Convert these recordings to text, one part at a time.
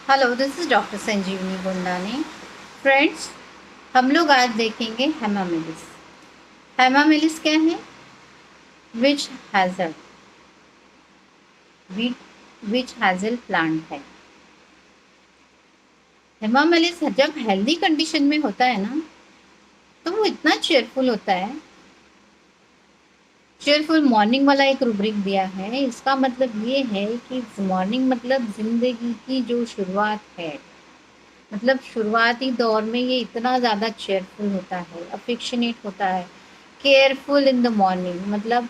Hello, this is doctor Sanjivani Gundani. Friends, हम लोग आज देखेंगे हेमामिलिस। हेमामिलिस क्या है? Witch hazel, witch hazel plant है। हेमामिलिस जब हेल्दी कंडीशन में होता है ना, तो वो इतना चेयरफुल होता है। चेयरफुल मॉर्निंग वाला एक रूब्रिक दिया है। इसका मतलब ये है कि मॉर्निंग मतलब ज़िंदगी की जो शुरुआत है, मतलब शुरुआती दौर में ये इतना ज़्यादा चेयरफुल होता है, अफेक्शनेट होता है। केयरफुल इन द मॉर्निंग मतलब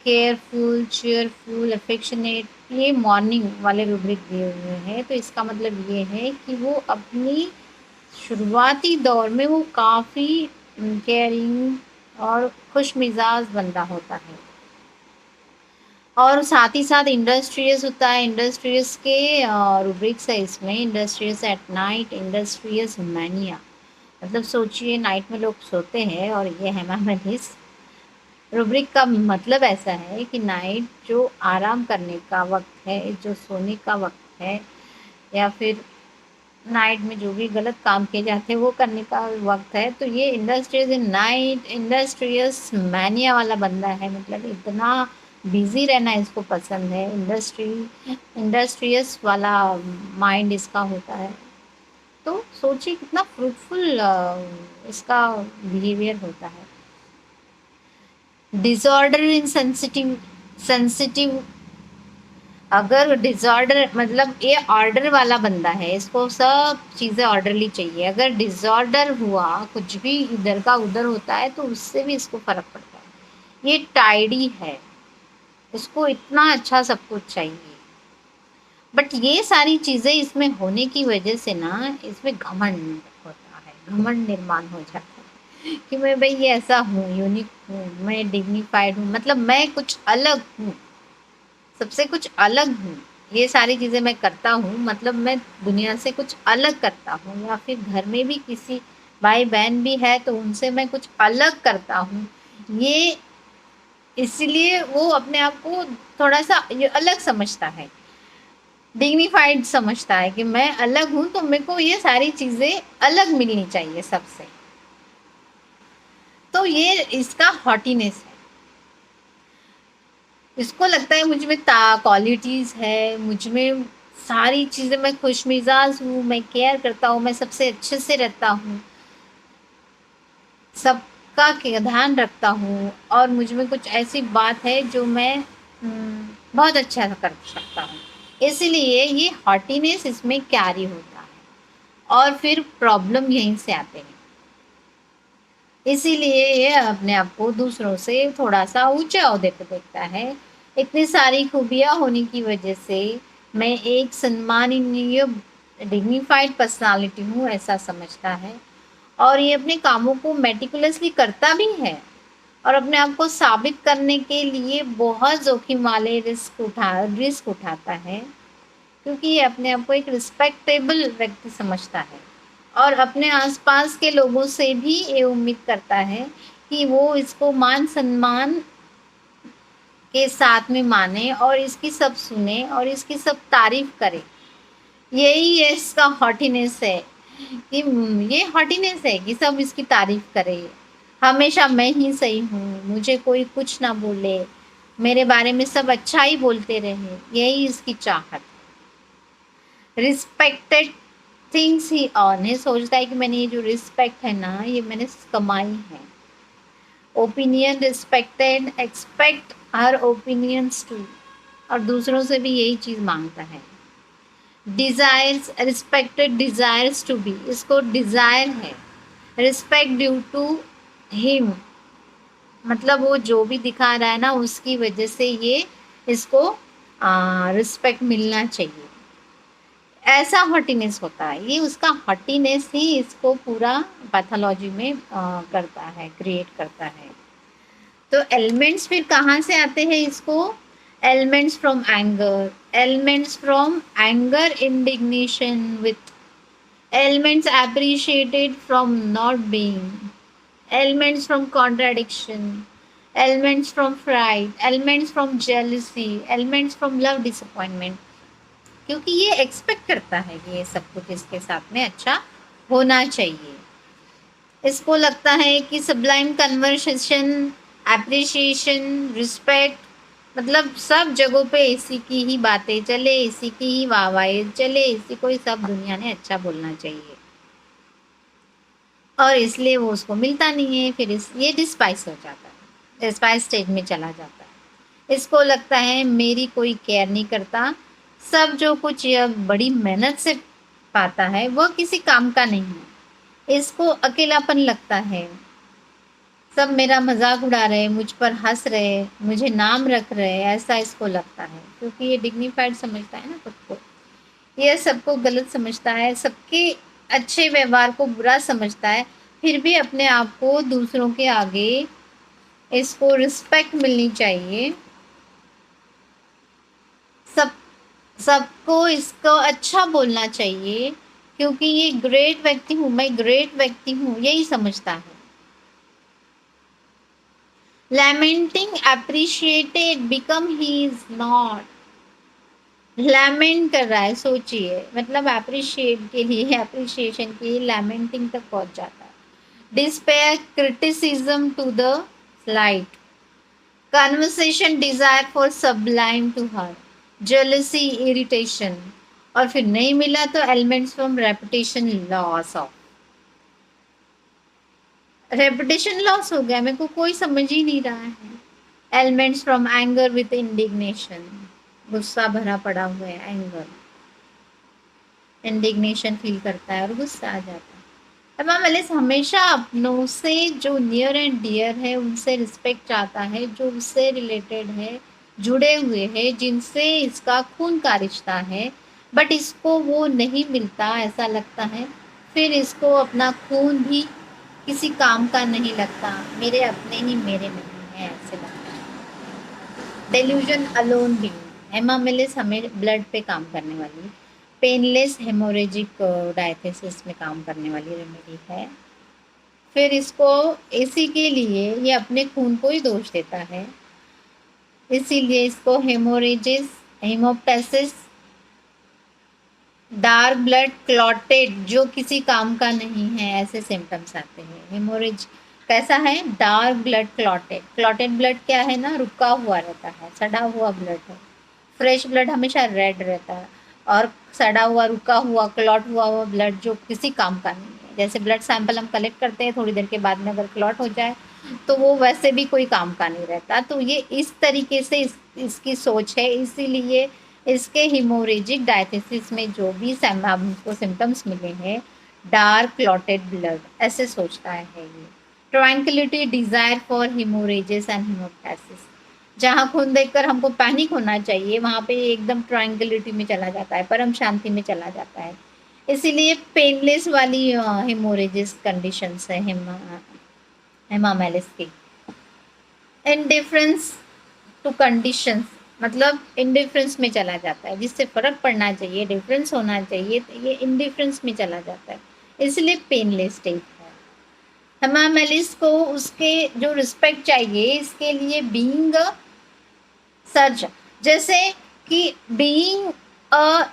केयरफुल, चीयरफुल, अफेक्शनेट, ये मॉर्निंग वाले रूब्रिक दिए हुए हैं। तो इसका मतलब ये है कि वो अपनी शुरुआती दौर में वो काफ़ी केयरिंग और खुश मिजाज बंदा होता है। और साथ ही साथ इंडस्ट्रियस होता है। इंडस्ट्रियस के रूब्रिक्स है इसमें, industrious at night, industrious mania. मतलब सोचिए, नाइट में लोग सोते हैं और ये हेमामेलिस। रूब्रिक का मतलब ऐसा है कि नाइट जो आराम करने का वक्त है, जो सोने का वक्त है, या फिर नाइट में जो भी गलत काम किए जाते हैं वो करने का वक्त है। तो ये industrious in night, industrious mania वाला बंदा है। मतलब इतना बिजी रहना इसको पसंद है। इंडस्ट्रियस वाला माइंड इसका होता है। तो सोचिए कितना फ्रूटफुल इसका बिहेवियर होता है। डिसऑर्डर इन सेंसिटिव, अगर डिसऑर्डर मतलब ये ऑर्डर वाला बंदा है, इसको सब चीज़ें ऑर्डरली चाहिए। अगर डिसऑर्डर हुआ, कुछ भी इधर का उधर होता है तो उससे भी इसको फर्क पड़ता है। ये टाइडी है, इसको इतना अच्छा सब कुछ चाहिए। बट ये सारी चीज़ें इसमें होने की वजह से ना, इसमें घमंड होता है, घमंड निर्माण हो जाता है कि मैं भाई ये ऐसा हूँ, यूनिक हूँ, मैं डिग्निफाइड हूँ, मतलब मैं कुछ अलग हूँ, सबसे कुछ अलग हूँ। ये सारी चीज़ें मैं करता हूँ, मतलब मैं दुनिया से कुछ अलग करता हूँ। या फिर घर में भी किसी भाई बहन भी है तो उनसे मैं कुछ अलग करता हूँ। ये इसलिए वो अपने आप को थोड़ा सा ये अलग समझता है, डिग्निफाइड समझता है कि मैं अलग हूँ, तो मेरे को ये सारी चीज़ें अलग मिलनी चाहिए सबसे। तो ये इसका हॉटीनेस है। इसको लगता है मुझ में क्वालिटीज़ है, मुझ में सारी चीज़ें, मैं खुशमिजाज हूँ, मैं केयर करता हूँ, मैं सबसे अच्छे से रहता हूँ, सबका ध्यान रखता हूँ, और मुझ में कुछ ऐसी बात है जो मैं बहुत अच्छा कर सकता हूँ। इसीलिए ये हॉटीनेस इसमें कैरी होता है और फिर प्रॉब्लम यहीं से आते हैं। इसीलिए ये अपने आप को दूसरों से थोड़ा सा ऊंचे ओहदे पे देखता है। इतनी सारी खूबियाँ होने की वजह से मैं एक सम्माननीय डिग्निफाइड पर्सनालिटी हूँ, ऐसा समझता है। और ये अपने कामों को मेटिकुलसली करता भी है और अपने आप को साबित करने के लिए बहुत जोखिम वाले रिस्क उठाता है, क्योंकि ये अपने आप को एक रिस्पेक्टेबल व्यक्ति समझता है और अपने आसपास के लोगों से भी ये उम्मीद करता है कि वो इसको मान सम्मान के साथ में माने और इसकी सब सुने और इसकी सब तारीफ करे। यही ये इसका हॉटीनेस है कि ये हॉटीनेस है कि सब इसकी तारीफ करे, हमेशा मैं ही सही हूँ, मुझे कोई कुछ ना बोले, मेरे बारे में सब अच्छा ही बोलते रहे, यही इसकी चाहत। रिस्पेक्टेड थिंग्स ही ऑन है, सोचता है कि मैंने ये जो रिस्पेक्ट है ना, ये मैंने कमाई है। Opinion respected, expect her opinions to, और दूसरों से भी यही चीज़ मांगता है। Desires respected, desires to be, इसको डिज़ायर है रिस्पेक्ट ड्यू टू हिम, मतलब वो जो भी दिखा रहा है ना उसकी वजह से ये इसको रिस्पेक्ट मिलना चाहिए। ऐसा हॉटीनेस होता है, ये उसका हॉटीनेस ही इसको पूरा पैथोलॉजी में करता है, क्रिएट करता है। तो एलिमेंट्स फिर कहाँ से आते हैं इसको? Elements from anger, elements from anger indignation with, elements appreciated from not being, elements from contradiction, elements from pride, elements from jealousy, elements from love disappointment. क्योंकि ये एक्सपेक्ट करता है कि ये सब कुछ इसके साथ में अच्छा होना चाहिए। इसको लगता है कि सब्लाइम कन्वर्सेशन, एप्रिसिएशन, रिस्पेक्ट, मतलब सब जगहों पे इसी की ही बातें चले, इसी की ही वाहवाही चले, इसी को ही सब दुनिया ने अच्छा बोलना चाहिए, और इसलिए वो उसको मिलता नहीं है। फिर ये डिस्पाइस हो जाता है, डिस्पाइस स्टेज में चला जाता है। इसको लगता है मेरी कोई केयर नहीं करता, सब जो कुछ यह बड़ी मेहनत से पाता है वह किसी काम का नहीं है। इसको अकेलापन लगता है, सब मेरा मजाक उड़ा रहे, मुझ पर हंस रहे, मुझे नाम रख रहे, ऐसा इसको लगता है, क्योंकि ये डिग्निफाइड समझता है ना खुद को। ये सबको गलत समझता है, सबके अच्छे व्यवहार को बुरा समझता है, फिर भी अपने आप को दूसरों के आगे इसको रिस्पेक्ट मिलनी चाहिए, सब सबको इसको अच्छा बोलना चाहिए, क्योंकि ये ग्रेट व्यक्ति हूँ, मैं ग्रेट व्यक्ति हूँ, यही समझता है। Lamenting appreciated become he is not. Lament कर रहा है, सोचिए, मतलब अप्रिशिएट के लिए, अप्रिशिएशन के लिए लैमेंटिंग तक पहुंच जाता है। Despair, criticism to the slight, conversation desire for sublime to her, jealousy, irritation, और फिर नहीं मिला तो elements from reputation loss of, reputation loss हो गया, मेरे को कोई समझ ही नहीं रहा है। Elements from anger with indignation, गुस्सा भरा पड़ा हुआ है, एंगर, इंडिग्नेशन फील करता है और गुस्सा आ जाता है। तमाम एलिस हमेशा अपनों से जो नियर एंड डियर है उनसे रिस्पेक्ट चाहता है, जो उससे रिलेटेड है, जुड़े हुए हैं, जिनसे इसका खून का रिश्ता है, बट इसको वो नहीं मिलता, ऐसा लगता है। फिर इसको अपना खून भी किसी काम का नहीं लगता, मेरे अपने ही मेरे नहीं है, ऐसे लगता है। डेल्यूजन अलोन ही, हेमामिलिस हमें ब्लड पे काम करने वाली, पेनलेस हेमोरेजिक डायथेसिस में काम करने वाली रेमेडी है। फिर इसको इसी के लिए ये अपने खून को ही दोष देता है, इसीलिए इसको हेमोरेजिस, हेमोप्टासिस, डार्क ब्लड क्लॉटेड, जो किसी काम का नहीं है, ऐसे सिम्टम्स आते हैं। हेमोरेज कैसा है? Dark blood clotted, clotted blood क्या है ना, रुका हुआ रहता है, सड़ा हुआ ब्लड है। फ्रेश ब्लड हमेशा रेड रहता है, और सड़ा हुआ, रुका हुआ, क्लॉट हुआ ब्लड जो किसी काम का नहीं है। जैसे ब्लड सैंपल हम कलेक्ट करते हैं, थोड़ी देर के बाद में अगर क्लॉट हो जाए तो वो वैसे भी कोई काम का नहीं रहता। तो ये इस तरीके से इसकी सोच है, इसीलिए इसके हिमोरेजिक डायथिसिस में जो भी हमको सिम्टम्स मिले हैं, डार्क क्लॉटेड ब्लड, ऐसे सोचता है ये। ट्रैंक्विलिटी, डिजायर फॉर हिमोरेजेस एंड हिमोप्टासिस, जहाँ खून देखकर हमको पैनिक होना चाहिए, वहाँ पे एकदम ट्रैंक्विलिटी में चला जाता है, परम शांति में चला जाता है। इसीलिए पेनलेस वाली हिमोरेजिस कंडीशंस है हेमामेलिस की। इनडिफरेंस टू कंडीशंस, मतलब इनडिफरेंस में चला जाता है, जिससे फर्क पड़ना चाहिए, डिफरेंस होना चाहिए, तो ये इनडिफरेंस में चला जाता है, इसलिए पेनलेस स्टेट है। हेमामेलिस को उसके जो रिस्पेक्ट चाहिए, इसके लिए बीइंग अ सर्च, जैसे कि being a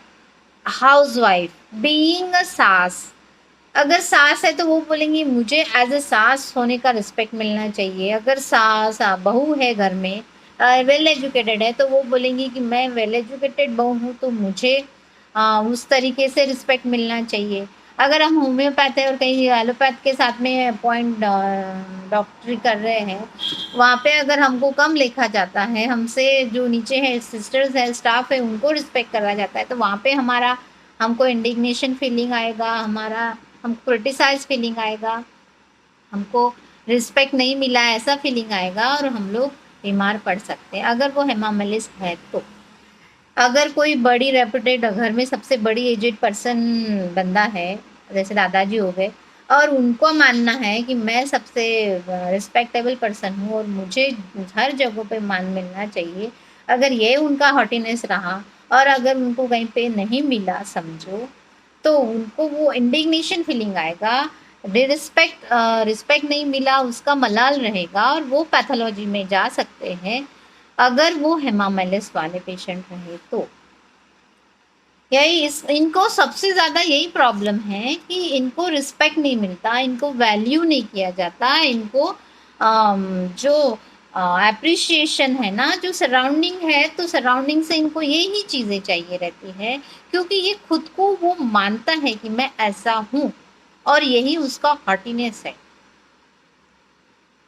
housewife, being a सास, अगर सास है तो वो बोलेंगी मुझे एज अ सास होने का रिस्पेक्ट मिलना चाहिए। अगर सास बहू है घर में, वेल एजुकेटेड है, तो वो बोलेंगी कि मैं वेल एजुकेटेड बहू हूँ, तो मुझे उस तरीके से रिस्पेक्ट मिलना चाहिए। अगर हम होम्योपैथ है और कहीं एलोपैथ के साथ में अपॉइंट डॉक्टरी कर रहे हैं, वहाँ पे अगर हमको कम लिखा जाता है, हमसे जो नीचे है सिस्टर्स है, स्टाफ है, उनको रिस्पेक्ट करा जाता है, तो वहाँ पे हमारा हमको इंडिग्नेशन फीलिंग आएगा, हमारा हम क्रिटिसाइज फीलिंग आएगा, हमको रिस्पेक्ट नहीं मिला ऐसा फीलिंग आएगा, और हम लोग बीमार पड़ सकते हैं अगर वो हेमामेलिस है तो। अगर कोई बड़ी रेपुटेड घर में सबसे बड़ी एजेड पर्सन बंदा है, जैसे दादाजी हो गए, और उनको मानना है कि मैं सबसे रिस्पेक्टेबल पर्सन हूँ और मुझे हर जगह पे मान मिलना चाहिए, अगर ये उनका हॉटीनेस रहा और अगर उनको कहीं पे नहीं मिला समझो, तो उनको वो इंडिग्नेशन फीलिंग आएगा, रिस्पेक्ट नहीं मिला उसका मलाल रहेगा, और वो पैथोलॉजी में जा सकते हैं अगर वो हेमामेलिस वाले पेशेंट रहे तो। यही इनको सबसे ज़्यादा यही प्रॉब्लम है कि इनको रिस्पेक्ट नहीं मिलता, इनको वैल्यू नहीं किया जाता, इनको जो एप्रिसिएशन है ना, जो सराउंडिंग है, तो सराउंडिंग से इनको यही चीज़ें चाहिए रहती है, क्योंकि ये खुद को वो मानता है कि मैं ऐसा हूँ, और यही उसका हॉटीनेस है,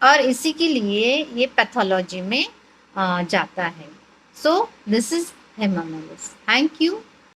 और इसी के लिए ये पैथोलॉजी में जाता है। So this is hamamelis. Thank you.